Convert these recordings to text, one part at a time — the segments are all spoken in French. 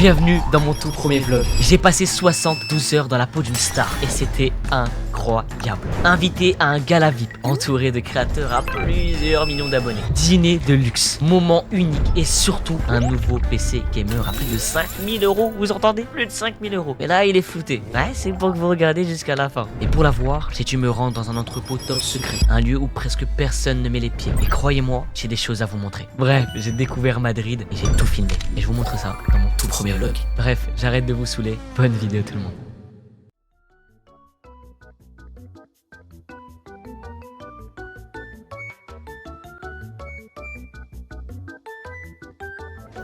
Bienvenue dans mon tout premier vlog. J'ai passé 72 heures dans la peau d'une star et c'était incroyable. Invité à un gala VIP, entouré de créateurs à plusieurs millions d'abonnés. Dîner de luxe, moment unique et surtout un nouveau PC gamer à plus de 5000 €. Vous entendez? Plus de 5000 €. Et là il est flouté. Ouais, c'est pour que vous regardez jusqu'à la fin. Et pour la voir, j'ai dû me rendre dans un entrepôt top secret. Un lieu où presque personne ne met les pieds. Et croyez-moi, j'ai des choses à vous montrer. Bref, j'ai découvert Madrid et j'ai tout filmé. Et je vous montre ça dans mon tout premier vlog. Bref, j'arrête de vous saouler. Bonne vidéo tout le monde.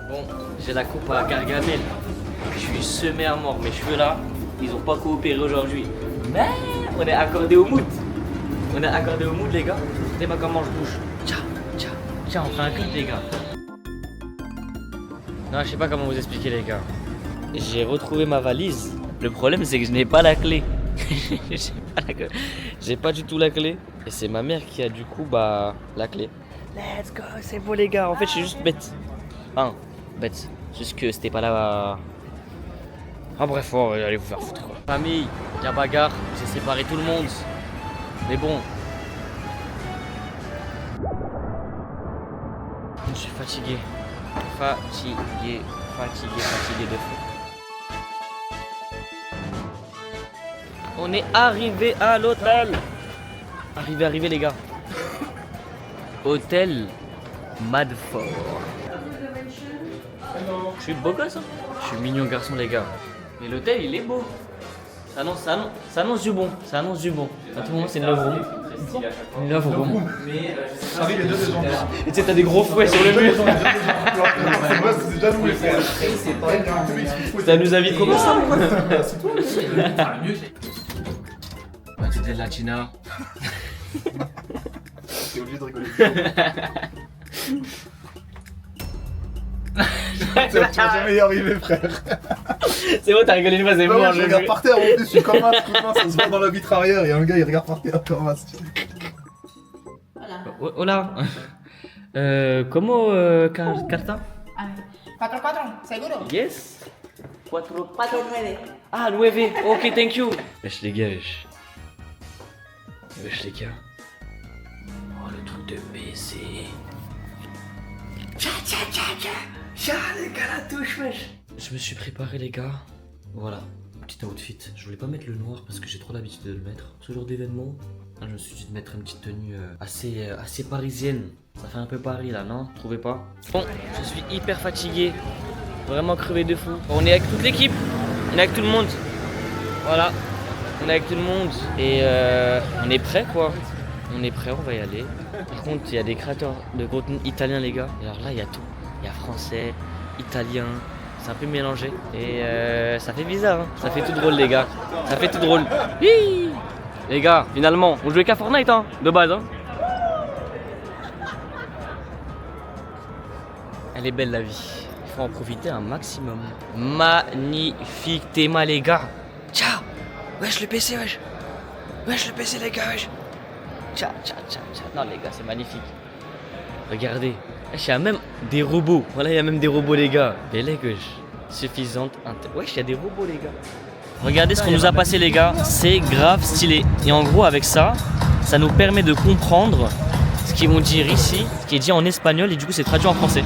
Bon, j'ai la coupe à Gargamel. Je suis semé à mort. Mes cheveux là, ils ont pas coopéré aujourd'hui. Mais on est accordé au mood. On est accordé au mood les gars. Regardez moi comment je bouge. Tiens, on fait un clip les gars. Non, je sais pas comment vous expliquer les gars. J'ai retrouvé ma valise. Le problème c'est que je n'ai pas la clé. J'ai pas du tout la clé. Et c'est ma mère qui a du coup la clé. Let's go, c'est beau les gars. En fait je suis juste bête. Enfin, bête. Juste que c'était pas là. Ah bref, allez vous faire foutre quoi. Famille, y'a bagarre, j'ai séparé tout le monde. Mais bon. Je suis fatigué. Fatigué de fou. On est arrivé à l'hôtel. Arrivé les gars. Hôtel Madfort. Je suis beau gosse hein. Je suis mignon garçon les gars. Mais l'hôtel il est beau. Ça annonce du bon. Ça annonce du bon. À tout moment c'est une love room. Une love room. Et tu sais t'as des gros fouets sur le mur. Ça nous invite comment ça? C'était de la China. T'es obligé de rigoler. Tu vas jamais y arriver, frère. C'est bon, t'as rigolé une fois, c'est bon. Je regarde par terre en plus, je suis comme ça se voit dans la vitre arrière. Il y a un gars, il regarde par terre comme ça. Hola. ¿Cómo carta? 4-4, ¿seguro? Yes. 4. 4-9. Ah, 9. Ok, thank you. Wesh les gars, wesh les gars. Oh, le truc de PC. Tcha, les gars, la touche, wesh. Je me suis préparé, les gars. Voilà, petit outfit. Je voulais pas mettre le noir parce que j'ai trop l'habitude de le mettre. Ce genre d'événement, je me suis dit de mettre une petite tenue assez parisienne. Ça fait un peu Paris là, non? Vous trouvez pas? Bon, je suis hyper fatigué. Vraiment crevé de fou. On est avec toute l'équipe. On est avec tout le monde. Voilà. On est avec tout le monde. Et on est prêt quoi. On est prêt, on va y aller. Par contre, il y a des créateurs de contenu italiens les gars. Alors là, il y a tout. Il y a français, italien. C'est un peu mélangé. Et ça fait bizarre. Hein. Ça fait tout drôle les gars. Ça fait tout drôle. Hi les gars, finalement, on jouait qu'à Fortnite hein, de base. Hein. Elle est belle la vie. Il faut en profiter un maximum. Magnifique théma les gars. Ciao. Wesh le PC wesh. Wesh le PC les gars wesh. Ciao. Non les gars c'est magnifique. Regardez. Wesh il y a même des robots. Voilà il y a même des robots les gars. Belle gauche. Suffisante. Wesh il y a des robots les gars. Regardez ce qu'on nous a passé les gars. C'est grave stylé. Et en gros avec ça, ça nous permet de comprendre ce qu'ils vont dire ici, ce qui est dit en espagnol et du coup c'est traduit en français.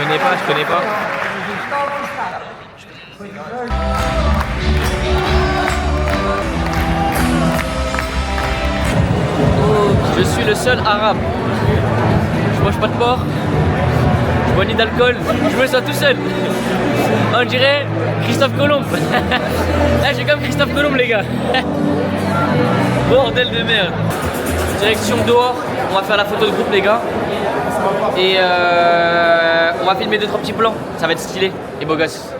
Je connais pas. Oh, je suis le seul arabe. Je mange pas de porc. Je bois ni d'alcool. Je me sens tout seul. On dirait Christophe Colomb. Là, je suis comme Christophe Colomb, les gars. Bordel de merde. Direction dehors. On va faire la photo de groupe, les gars. Et on va filmer 2-3 petits plans. Ça va être stylé et beau gosse.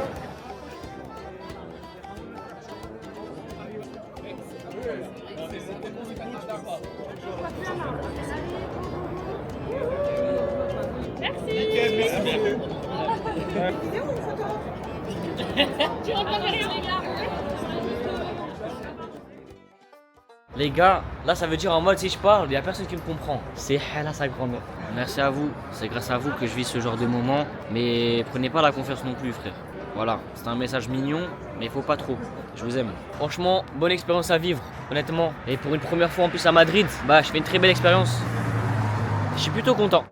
Les gars, là ça veut dire en mode si je parle, il n'y a personne qui me comprend. C'est Hala sa grand-mère. Merci à vous, c'est grâce à vous que je vis ce genre de moment. Mais prenez pas la confiance non plus frère. Voilà, c'est un message mignon, mais il faut pas trop. Je vous aime. Franchement, bonne expérience à vivre, honnêtement. Et pour une première fois en plus à Madrid, bah je fais une très belle expérience. Je suis plutôt content.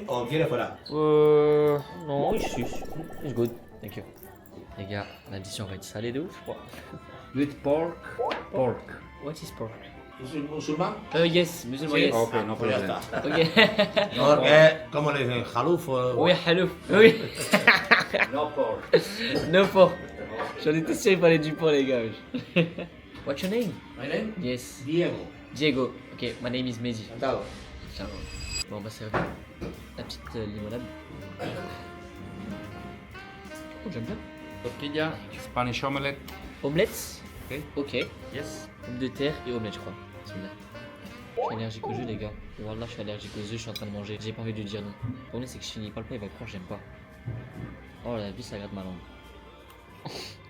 ¿O quieres fuera? Non, it's good. Thank you. Les gars, l'addition va être salée de ouf, je crois. With pork. Pork. What is pork? ¿Es un musulmán? Yes, musulman, yes. Ok, no pues ya está. Ok. No, ¿cómo le dicen? ¿Jalufo? Oui, hello. Oui. No pork. No pork. J'en étais sûr qu'il fallait du porc, les gars. What's your name? My name? Yes. Diego. Diego. Ok, my name is Mehdi. Encantado. Ciao. Bon, on va servir la petite limonade. Oh, j'aime bien. Tortilla, Spanish omelette. Omelettes. Ok. Ok. Yes. Pomme de terre et omelette, je crois. Bismillah. Je suis allergique aux œufs, les gars. Wallah, je suis allergique aux œufs, je suis en train de manger. J'ai pas envie de lui dire non. Le problème, c'est que je finis pas le plat, il va croire que j'aime pas. Oh, la vie, ça gratte ma langue.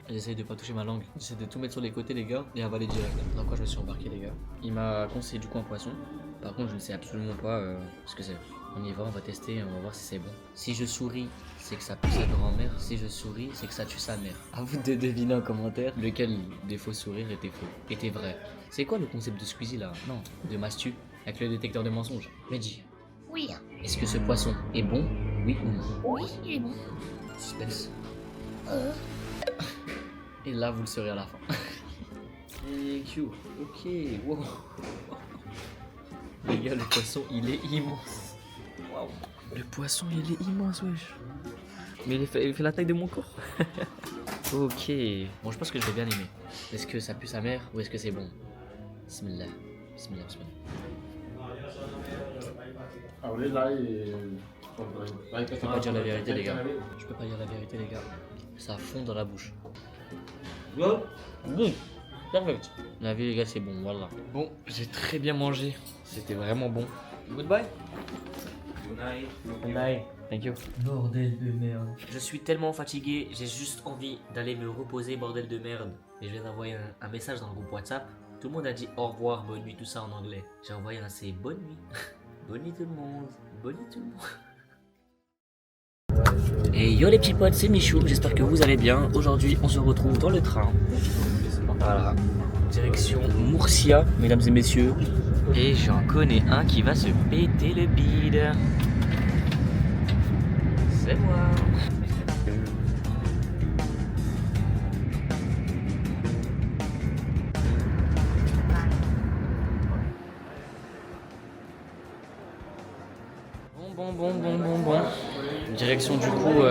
J'essaye de pas toucher ma langue. J'essaie de tout mettre sur les côtés, les gars, et avaler direct. Dans quoi je me suis embarqué, les gars. Il m'a conseillé du coup un poisson. Par contre, je ne sais absolument pas ce que c'est. On y va, on va tester, on va voir si c'est bon. Si je souris, c'est que ça pue sa grand-mère. Si je souris, c'est que ça tue sa mère. À vous de deviner en commentaire lequel des faux sourires était faux, était vrai. C'est quoi le concept de Squeezie là? Non, de Mastu, avec le détecteur de mensonges. Mehdi, Oui, est-ce que ce poisson est bon? Oui ou non? oui, il est bon. Suspense. Et là, vous le saurez à la fin. Thank you. Ok, wow. Les gars, le poisson, il est immense. Waouh. Le poisson, il est immense, wesh. Mais il fait la taille de mon corps. Ok. Bon, je pense que je vais bien aimer. Est-ce que ça pue sa mère ou est-ce que c'est bon? Bismillah. Bismillah, bismillah. Je peux pas dire la vérité, les gars. Je peux pas dire la vérité, les gars. Ça fond dans la bouche. Good. Good. Perfect. La vie, les gars, c'est bon, voilà. Bon, j'ai très bien mangé. C'était vraiment bon. Goodbye. Good night. Thank you. Bordel de merde. Je suis tellement fatigué, j'ai juste envie d'aller me reposer, bordel de merde. Et je viens d'envoyer un message dans le groupe WhatsApp. Tout le monde a dit au revoir, bonne nuit, tout ça en anglais. J'ai envoyé un c'est bonne nuit. Bonne nuit tout le monde. Bonne nuit tout le monde. Et yo les petits potes, c'est Michou, j'espère que vous allez bien. Aujourd'hui, on se retrouve dans le train. Voilà, direction Murcia, mesdames et messieurs. Et j'en connais un qui va se péter le bide. C'est moi. Bon. Direction du coup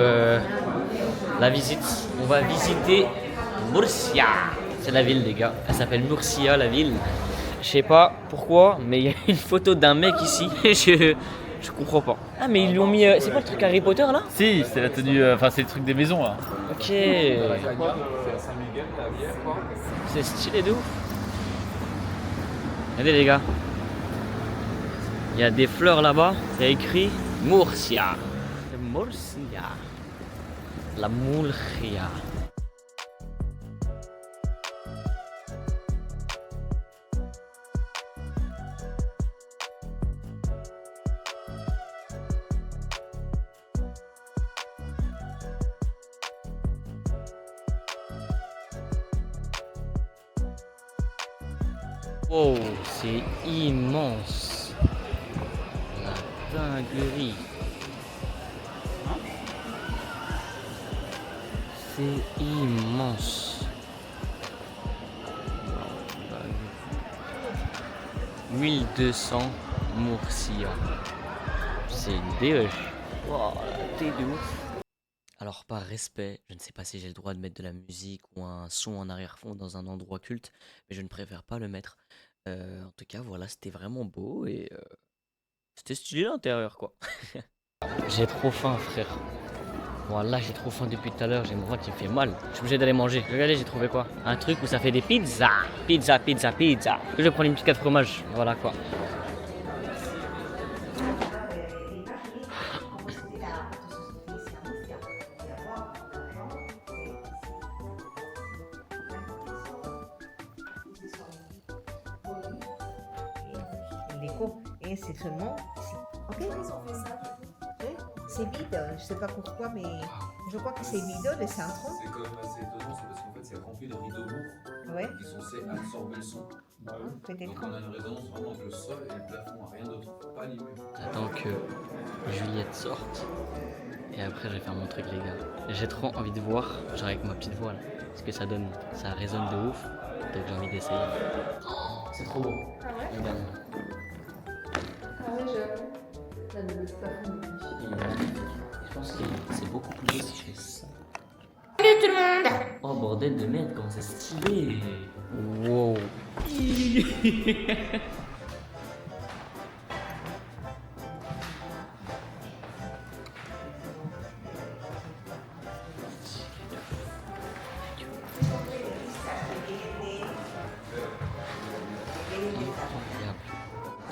la visite. On va visiter Murcia. C'est la ville, les gars. Elle s'appelle Murcia, la ville. Je sais pas pourquoi, mais il y a une photo d'un mec ici. Je comprends pas. Ah, mais ils lui ont mis. C'est pas le truc Harry Potter là? Si, c'est la tenue, enfin c'est le truc des maisons là. Ok. C'est stylé de ouf. Regardez les gars. Il y a des fleurs là-bas. Il y a écrit Murcia. Murcia. La Murcia. Oh, c'est immense. La dinguerie. C'est immense. 1200 Murcia. C'est une déche. Wow, t'es de ouf. Alors par respect, je ne sais pas si j'ai le droit de mettre de la musique ou un son en arrière-fond dans un endroit culte, mais je ne préfère pas le mettre. En tout cas, voilà, c'était vraiment beau et c'était stylé l'intérieur, quoi. J'ai trop faim, frère. Voilà, j'ai trop faim depuis tout à l'heure, j'ai mon ventre qui me fait mal. Je suis obligé d'aller manger. Regardez, j'ai trouvé quoi? Un truc où ça fait des pizzas. Pizza. Je vais prendre une petite 4 fromages. Voilà quoi. Et c'est seulement ici. Ok. Ouais, c'est vide, je sais pas pourquoi, mais je crois que c'est vide le centre. C'est quand même assez étonnant, c'est parce qu'en fait c'est rempli de rideaux lourds Ouais, qui sont censés absorber le son. peut-être. Donc on a une résonance vraiment avec le sol et le plafond, rien d'autre, pas l'immeuble. J'attends que Juliette sorte. Et après, je vais faire mon truc, les gars. J'ai trop envie de voir, genre avec ma petite voix là, ce que ça donne. Ça résonne de ouf. Donc j'ai envie d'essayer. Oh, c'est trop beau. Ah ouais? Regarde. Ah ouais, j'avoue. Le plafond est magnifique. Je pense que c'est beaucoup plus beau si je fais ça. Salut tout le monde! Oh bordel de merde, comment c'est stylé! Wow!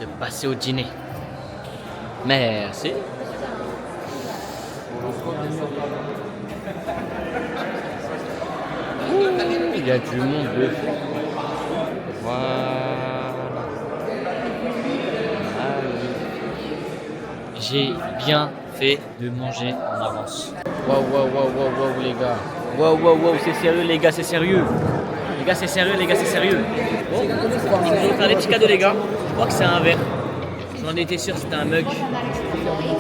De passer au dîner. Merci. Il y a du monde de fou. Voilà. J'ai bien fait de manger en avance. Waouh, waouh, waouh, waouh, waouh, les gars. Waouh, waouh, waouh, c'est sérieux, les gars, c'est sérieux. Les gars, c'est sérieux, les gars, c'est sérieux. Bon, ils vont faire des petits cadeaux, les gars. Je crois que c'est un verre. J'en étais sûr, c'était un mug.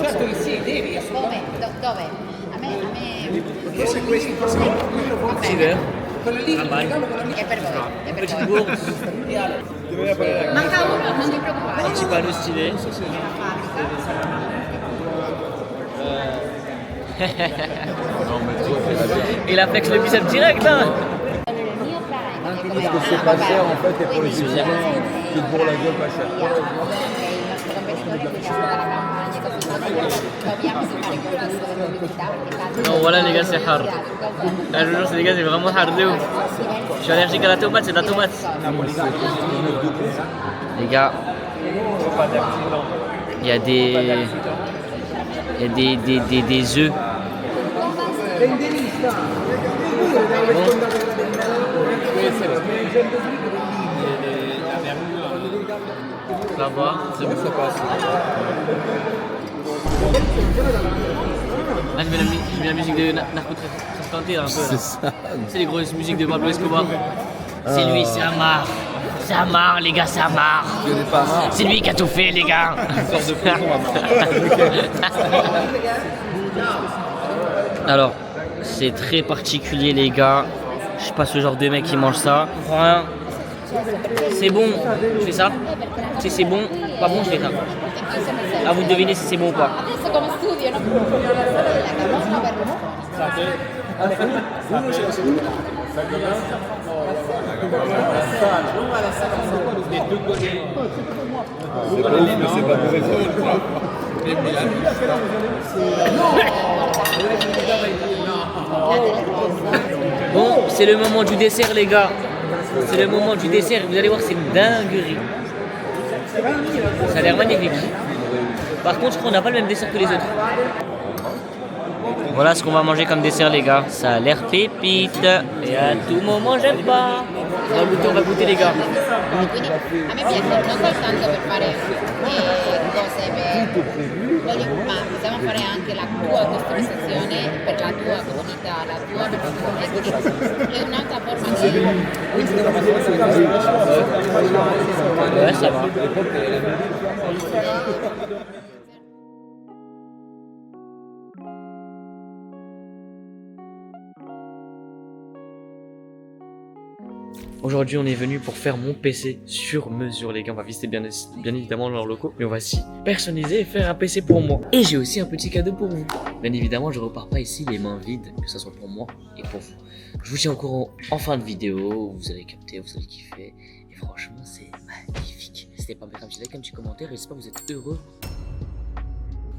Certo che sì, devi assolutamente. Dove? A me... Forse questi sono Petit verre. Quello lì, Ah, vai. è per voi, è per Petite voi. gourde. Manca uno, non ti preoccupare. Petit panneau stylé. Et la flex le biceps direct, hein. Parce que c'est pas cher en fait, et pour les étudiants, tu te bourres la gueule pas cher. Non, voilà les gars, c'est hard. Là, je vous jure, les gars, c'est vraiment hard de ouf. Je suis allergique à la tomate, c'est de la tomate. Les gars, il y a des œufs. Ça va, c'est bon, ça passe. Là, je mets la musique de Narcotrafiquante là un peu. C'est ça. C'est les grosses musiques de Pablo Escobar. C'est lui, ça marre. Ça marre, les gars, ça marre. C'est lui qui a tout fait, les gars. Alors, c'est très particulier, les gars. Je suis pas ce genre de mec qui mange ça. Rien. C'est bon, je fais ça. Si c'est bon, pas bon, je fais ça. À vous de deviner si c'est bon ou pas. Adesso come studio, no? C'est pas ouf, mais c'est pas mauvais. Bon, c'est le moment du dessert, les gars. C'est le moment du dessert. Vous allez voir, c'est une dinguerie. Ça a l'air magnifique. Par contre, je crois qu'on n'a pas le même dessert que les autres. Voilà ce qu'on va manger comme dessert, les gars. Ça a l'air pépite. Et à tout moment, j'aime pas. On va goûter, les gars. Quindi a me piace non soltanto per fare cose ma possiamo fare anche la tua customizzazione per la tua comunità, la tua è un'altra forma di Ouais, ça va. Aujourd'hui, on est venu pour faire mon PC sur mesure, les gars. On va visiter bien évidemment leurs locaux, mais on va s'y personnaliser et faire un PC pour moi. Et j'ai aussi un petit cadeau pour vous. Bien évidemment, je repars pas ici les mains vides, que ce soit pour moi et pour vous. Je vous tiens au courant en fin de vidéo. Vous allez capter, vous allez kiffer. Et franchement, c'est magnifique. N'hésitez pas à mettre un petit like, un petit commentaire. Et j'espère que vous êtes heureux.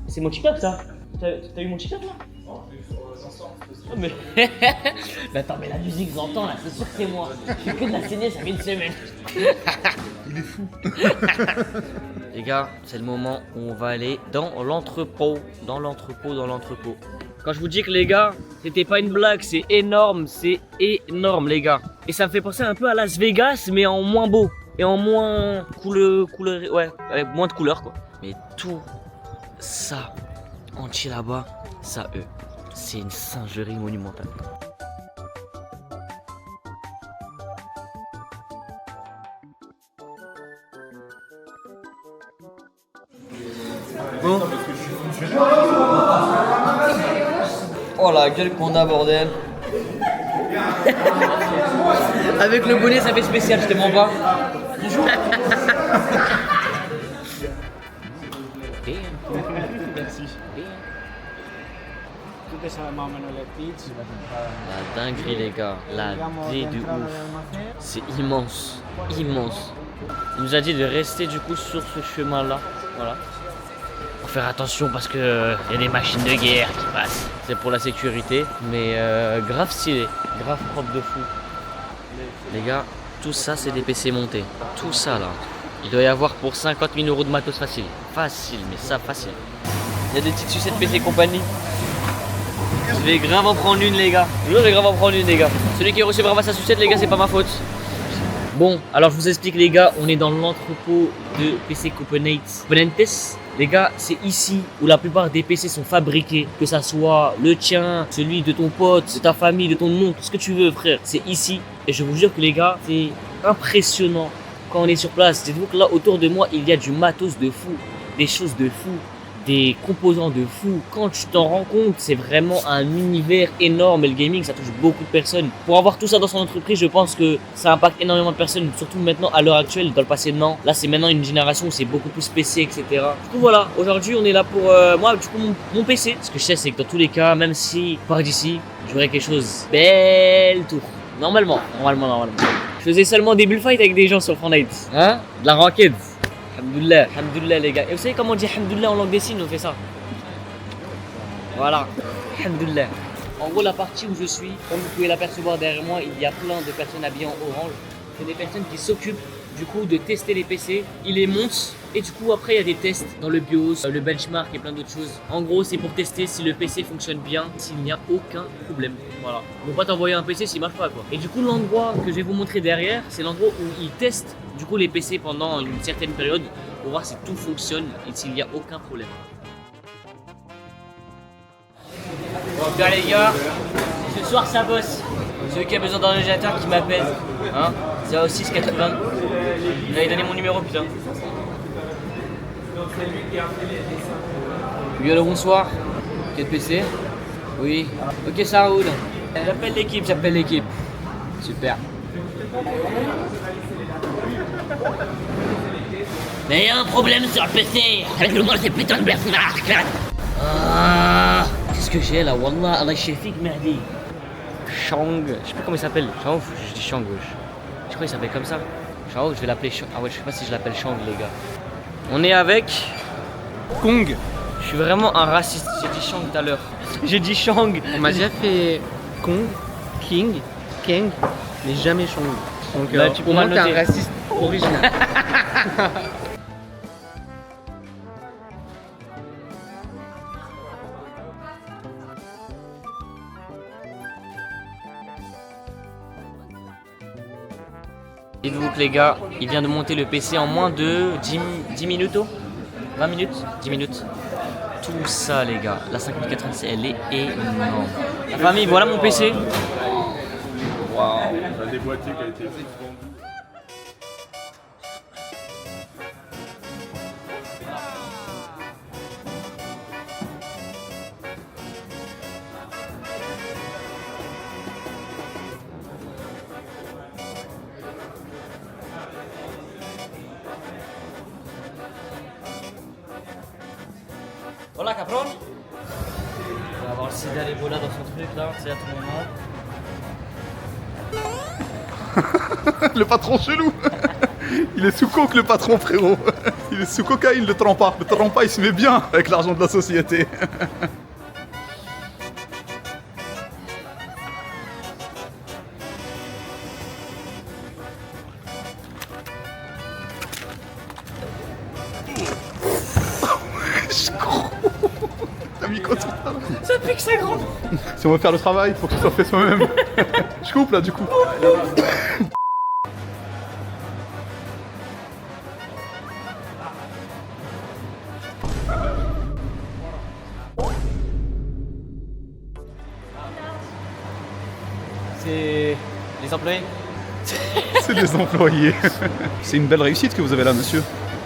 C'est mon TikTok, ça. T'as eu mon TikTok là? Oh, mais... mais attends, mais la musique que j'entends là, c'est sûr que c'est moi. Je fais que de la saigner, ça fait une semaine. Il est fou. Les gars, c'est le moment où on va aller dans l'entrepôt. Dans l'entrepôt. Quand je vous dis que les gars, c'était pas une blague, c'est énorme, les gars. Et ça me fait penser un peu à Las Vegas, mais en moins beau. et en moins couleur, ouais, avec moins de couleurs quoi. Mais tout ça entier là-bas, ça c'est une singerie monumentale. Bon. Oh la gueule qu'on a bordel. Avec le bonnet ça fait spécial, je te mens pas. Bonjour. Merci. La dinguerie les gars, la vie de ouf. C'est immense, immense. Il nous a dit de rester du coup sur ce chemin là. Voilà. Faut faire attention parce que y a des machines de guerre qui passent. C'est pour la sécurité, mais grave stylé, grave propre de fou. Les gars, tout ça c'est des PC montés. Tout ça là. Il doit y avoir pour 50 000 € de matos facile. Facile, mais ça facile. Il y a des petites sucettes PC compagnie. Je vais grave en prendre une les gars. Je vais grave en prendre une les gars. Celui qui recevra sa sucette les gars c'est pas ma faute. Bon, alors je vous explique les gars, on est dans l'entrepôt de PC Componentes. Les gars, c'est ici où la plupart des PC sont fabriqués, que ça soit le tien, celui de ton pote, de ta famille, de ton oncle, tout ce que tu veux frère, c'est ici. Et je vous jure que les gars, c'est impressionnant quand on est sur place. Dites-vous que là autour de moi, il y a du matos de fou, des choses de fou, des composants de fou. Quand tu t'en rends compte, c'est vraiment un univers énorme et le gaming, ça touche beaucoup de personnes. Pour avoir tout ça dans son entreprise, je pense que ça impacte énormément de personnes, surtout maintenant à l'heure actuelle. Dans le passé, non. Là, c'est maintenant une génération où c'est beaucoup plus PC, etc. Du coup, voilà. Aujourd'hui, on est là pour moi, du coup, mon PC. Ce que je sais, c'est que dans tous les cas, même si par d'ici, j'aurais quelque chose belle tour. Normalement. Je faisais seulement des bullfights avec des gens sur Fortnite. Hein? De la ranked. Alhamdoulilah, alhamdoulilah les gars. Et vous savez comment on dit alhamdoulilah en langue des signes, on fait ça. Voilà, alhamdoulilah. En gros, la partie où je suis, comme vous pouvez l'apercevoir derrière moi, il y a plein de personnes habillées en orange. C'est des personnes qui s'occupent du coup de tester les PC. Ils les montent et du coup après il y a des tests dans le BIOS, le benchmark et plein d'autres choses. En gros, c'est pour tester si le PC fonctionne bien, s'il n'y a aucun problème. Voilà. Ils vont pas t'envoyer un PC s'il marche pas quoi. Et du coup, l'endroit que je vais vous montrer derrière, c'est l'endroit où ils testent du coup les PC pendant une certaine période pour voir si tout fonctionne et s'il n'y a aucun problème. Bon, bien les gars, ce soir ça bosse. Celui qui a besoin d'un radiateur qui m'appelle. Hein, 0680. Vous avez donné mon numéro putain. Oui, allô, bonsoir. Quel PC? Oui. Ok, ça roule. J'appelle l'équipe. Super. Mais il y a un problème sur le PC avec le nom de ces putains de benchmark. Ah, qu'est-ce que j'ai là? Wallah, Allah Shafik Mahdi. Shang, je sais pas comment il s'appelle. Shang, je dis Shang, wesh. Je crois qu'il s'appelle comme ça. Shang, je vais l'appeler Shang. Ah ouais, je sais pas si je l'appelle Shang, les gars. On est avec Kong. Je suis vraiment un raciste. J'ai dit Shang tout à l'heure. J'ai dit Shang. On m'a déjà fait Kong, King, Kang, mais jamais Shang. Donc bah, tu pour moi, t'es un raciste original. Dites-vous que les gars, il vient de monter le PC en moins de 10 minutes, 20 minutes, 10 minutes. Tout ça les gars, la 5090 elle est énorme. La famille, voilà mon PC. Waouh. Un des boîtiers qui a été vendu. Voilà Capron. On va avoir le sida l'Ebola dans son truc là, c'est à tout moment. Le patron chelou. Il est sous coke le patron frérot. Il est sous cocaïne le trempa. Le trempa il se met bien avec l'argent de la société. T'as mis quoi tout ça? Ça pique ça grand. Si on veut faire le travail, faut que ça soit fait soi-même. Je coupe là du coup. Les employés. C'est des employés. C'est une belle réussite que vous avez là, monsieur.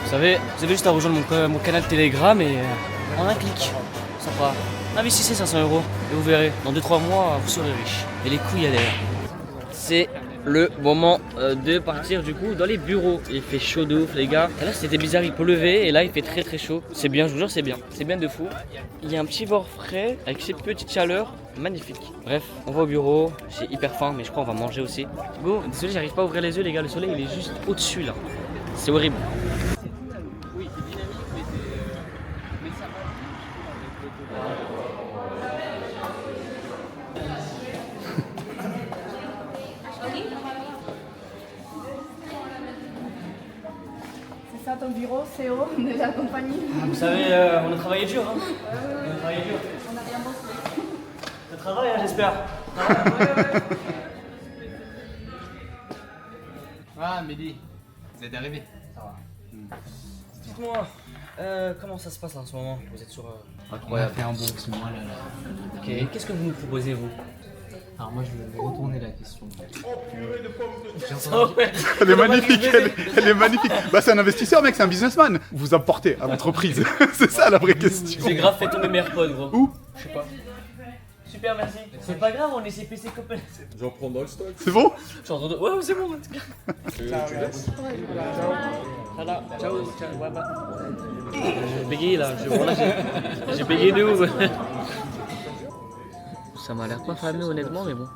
Vous avez juste à rejoindre mon canal Telegram et en un clic, ça fera investissez 500 € et vous verrez, dans 2-3 mois, vous serez riche. Et les couilles à l'air. C'est le moment de partir du coup dans les bureaux. Il fait chaud de ouf les gars. Là c'était bizarre, il pleuvait et là il fait très chaud. C'est bien, je vous jure c'est bien. C'est bien de fou. Il y a un petit bord frais avec cette petite chaleur. Magnifique. Bref, on va au bureau. J'ai hyper faim mais je crois qu'on va manger aussi. Go, désolé j'arrive pas à ouvrir les yeux les gars. Le soleil il est juste au-dessus là. C'est horrible. Oui, c'est dynamique mais ça va. C'est ça ton bureau, CEO de la compagnie? Vous savez, on a travaillé dur, hein. On a travaillé dur. On n'a rien bossé. Ça travaille, hein, j'espère. Ah, Mehdi, vous êtes arrivé. Ça va. Dites-moi, comment ça se passe en ce moment? Vous êtes sur... Incroyable. On a fait un bon petit mois là. Ok, qu'est-ce que vous nous proposez, vous? Alors moi je vais retourner la question. Elle est magnifique, elle est magnifique. Bah c'est un investisseur mec, c'est un businessman. Vous apportez à l'entreprise. C'est ça la vraie question. J'ai grave fait tomber mes AirPods, gros. Où? Je sais pas. Super, merci. C'est pas grave, on est CPC copains. J'en prends dans le stock. C'est bon? Je suis en train de... Ouais, c'est bon, en tout cas. Tu laisses? Voilà, ciao, ciao, ouais, bah. J'ai bégayé là, j'ai bégayé de ouf. Ça m'a l'air pas fameux honnêtement, mais bon.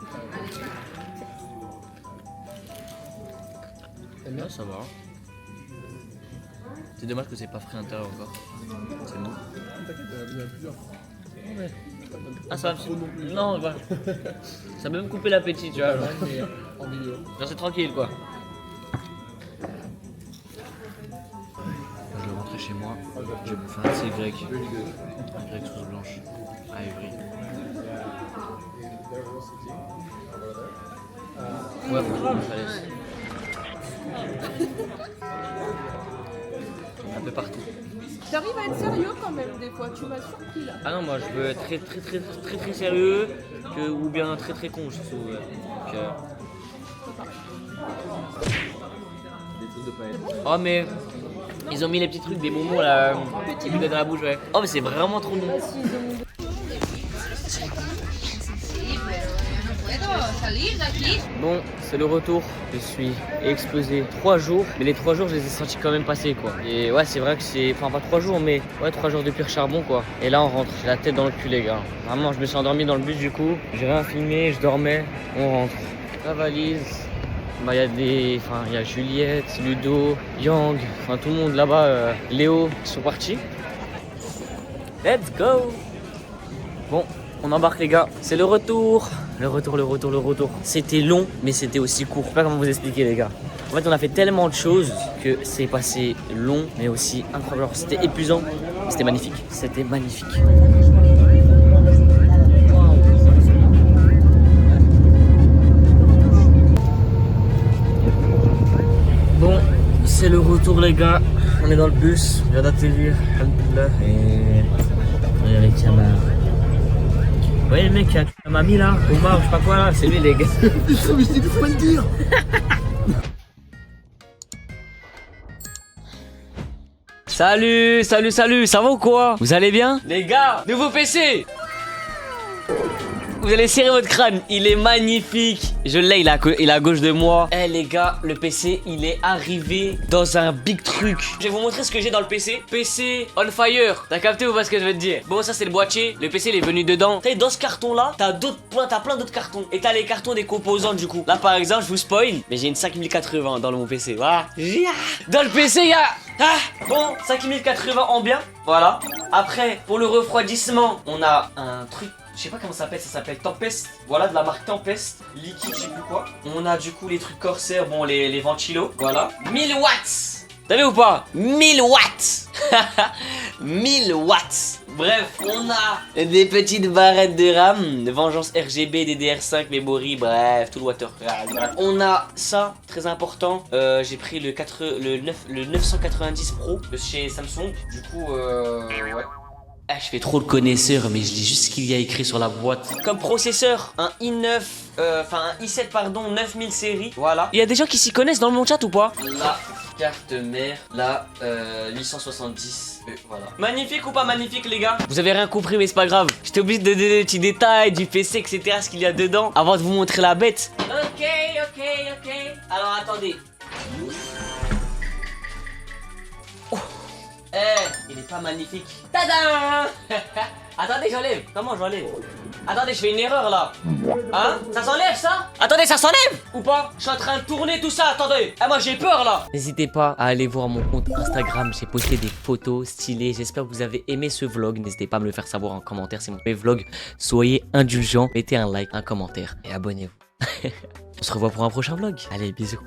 Là, ça va. C'est dommage que c'est pas frais à l'intérieur encore. C'est bon. Ouais. Ah, ça va. Non, bah. Ça va même couper l'appétit, tu vois. Genre, c'est tranquille quoi. Je vais rentrer chez moi. Je vais bouffer un petit grec. Un grec sauce blanche. À Évry. Ouais, bon, ça laisse. Un peu partout. T'arrives à être sérieux quand même des fois, tu m'as surpris là. Ah non, moi je veux être très sérieux ou bien très con, je trouve. Donc, oh mais ils ont mis les petits trucs des momos là qui lui donnent dans la bouche, ouais. Oh mais c'est vraiment trop bon. Bon, c'est le retour. Je suis explosé 3 jours, mais les 3 jours je les ai sentis quand même passer quoi. Et ouais, c'est vrai que c'est, enfin pas 3 jours, mais ouais 3 jours de pire charbon quoi. Et là on rentre, j'ai la tête dans le cul les gars. Vraiment, je me suis endormi dans le bus du coup. J'ai rien filmé, je dormais. On rentre. La valise. Bah il y a Juliette, Ludo, Yang, enfin tout le monde là-bas, Léo, ils sont partis. Let's go. Bon, on embarque les gars, c'est le retour. Le retour. C'était long, mais c'était aussi court. Je sais pas comment vous expliquer les gars. En fait, on a fait tellement de choses que c'est passé long, mais aussi incroyable. C'était épuisant, mais c'était magnifique. C'était magnifique. Bon, c'est le retour les gars. On est dans le bus, je viens d'atterrir, alhamdoulilah. Et regardez les caméras. Vous voyez le mec qui a la mamie là, Omar, je sais pas quoi là, c'est lui les gars. Putain mais c'est faut pas le dire. Salut, ça va ou quoi? Vous allez bien? Les gars, nouveau PC. Vous allez serrer votre crâne, il est magnifique. Je l'ai, il est à gauche de moi. Eh les gars, le PC, il est arrivé dans un big truc. Je vais vous montrer ce que j'ai dans le PC. PC on fire. T'as capté ou pas ce que je vais te dire? Bon, ça c'est le boîtier. Le PC, il est venu dedans. T'as dans ce carton là, t'as plein d'autres cartons. Et t'as les cartons des composants du coup. Là par exemple, je vous spoil, mais j'ai une 5080 dans mon PC. Voilà. Dans le PC, il y a... Ah, bon, 5080 en bien. Voilà. Après, pour le refroidissement, on a un truc. Je sais pas comment ça s'appelle Tempest. Voilà, de la marque Tempest. Liquide, je sais plus quoi. On a du coup les trucs Corsair, bon, les ventilos. Voilà. 1000 watts. T'as vu ou pas? 1000 watts. 1000 watts. Bref, on a des petites barrettes de RAM, de Vengeance RGB, DDR5, Memory, bref, tout le water. On a ça, très important. J'ai pris le 990 Pro de chez Samsung. Du coup, ouais. Ah, je fais trop le connaisseur, mais je dis juste ce qu'il y a écrit sur la boîte. Comme processeur, un i9, un i7 pardon, 9000 série. Voilà. Il y a des gens qui s'y connaissent dans mon chat ou pas? La carte mère, la 870. Voilà. Magnifique ou pas magnifique les gars? Vous avez rien compris mais c'est pas grave. J'étais obligé de donner des petits détails du PC etc. Ce qu'il y a dedans avant de vous montrer la bête. Ok. Alors attendez. Il est pas magnifique. Tada. Attendez, j'enlève. Comment j'enlève? Attendez, je fais une erreur là. Hein? Ça s'enlève ça? Attendez, ça s'enlève ou pas? Je suis en train de tourner tout ça, attendez. Ah, moi j'ai peur là. N'hésitez pas à aller voir mon compte Instagram. J'ai posté des photos stylées. J'espère que vous avez aimé ce vlog. N'hésitez pas à me le faire savoir en commentaire. C'est mon premier vlog. Soyez indulgents. Mettez un like, un commentaire et abonnez-vous. On se revoit pour un prochain vlog. Allez, bisous.